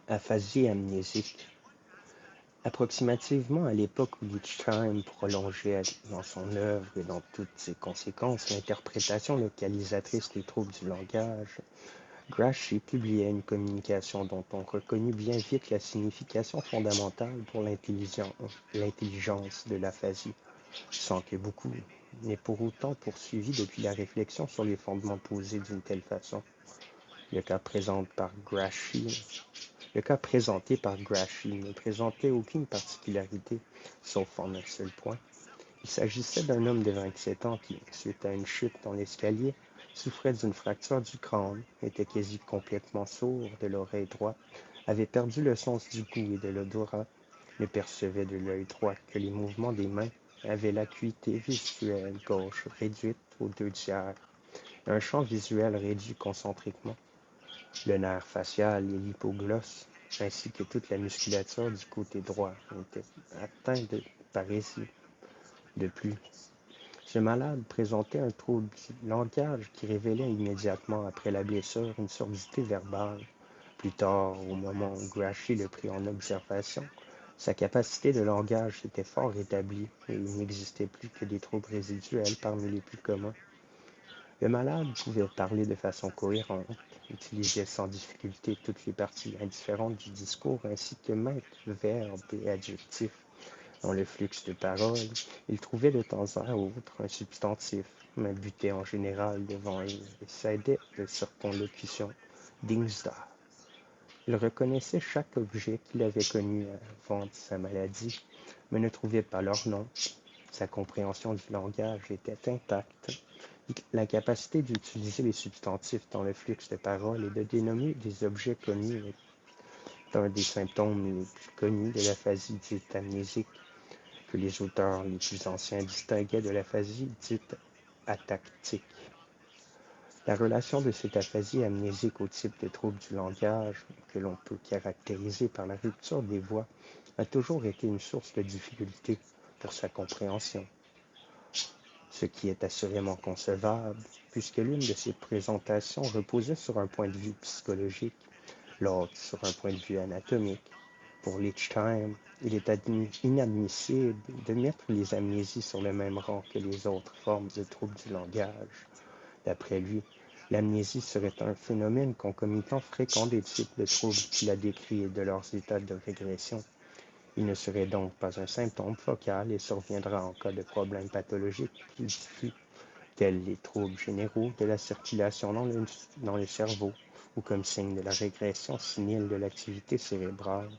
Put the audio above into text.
Aphasie amnésique. Approximativement à l'époque où Lichtheim prolongeait dans son œuvre et dans toutes ses conséquences l'interprétation localisatrice des troubles du langage, Gramsci publiait une communication dont on reconnut bien vite la signification fondamentale pour l'intelligence de l'aphasie, sans que beaucoup n'ait pour autant poursuivi depuis la réflexion sur les fondements posés d'une telle façon. Le cas présenté par Gramsci Le cas présenté par Gramsci ne présentait aucune particularité, sauf en un seul point. Il s'agissait d'un homme de 27 ans qui, suite à une chute dans l'escalier, souffrait d'une fracture du crâne, était quasi complètement sourd de l'oreille droite, avait perdu le sens du goût et de l'odorat, ne percevait de l'œil droit que les mouvements des mains, avait l'acuité visuelle gauche réduite aux 2/3, un champ visuel réduit concentriquement, le nerf facial et l'hypoglosse, ainsi que toute la musculature du côté droit, étaient atteints de parésie. De plus, ce malade présentait un trouble du langage qui révélait immédiatement après la blessure une surdité verbale. Plus tard, au moment où Gramsci le prit en observation, sa capacité de langage était fort rétablie et il n'existait plus que des troubles résiduels parmi les plus communs. Le malade pouvait parler de façon cohérente, utilisait sans difficulté toutes les parties indifférentes du discours ainsi que maintes verbes et adjectifs. Dans le flux de parole, il trouvait de temps à autre un substantif, mais butait en général devant eux et s'aidait de circonlocutions. Dingsda. Il reconnaissait chaque objet qu'il avait connu avant sa maladie, mais ne trouvait pas leur nom. Sa compréhension du langage était intacte. La capacité d'utiliser les substantifs dans le flux de parole et de dénommer des objets connus est un des symptômes les plus connus de l'aphasie dite amnésique, que les auteurs les plus anciens distinguaient de l'aphasie dite atactique. La relation de cette aphasie amnésique au type de trouble du langage, que l'on peut caractériser par la rupture des voix, a toujours été une source de difficulté pour sa compréhension, ce qui est assurément concevable, puisque l'une de ces présentations reposait sur un point de vue psychologique, l'autre sur un point de vue anatomique. Pour Lichtheim, il est inadmissible de mettre les amnésies sur le même rang que les autres formes de troubles du langage. D'après lui, l'amnésie serait un phénomène concomitant fréquent des types de troubles qu'il a décrits et de leurs états de régression. Il ne serait donc pas un symptôme focal et surviendra en cas de problèmes pathologiques plus diffus, tels les troubles généraux de la circulation dans le cerveau ou comme signe de la régression sénile de l'activité cérébrale.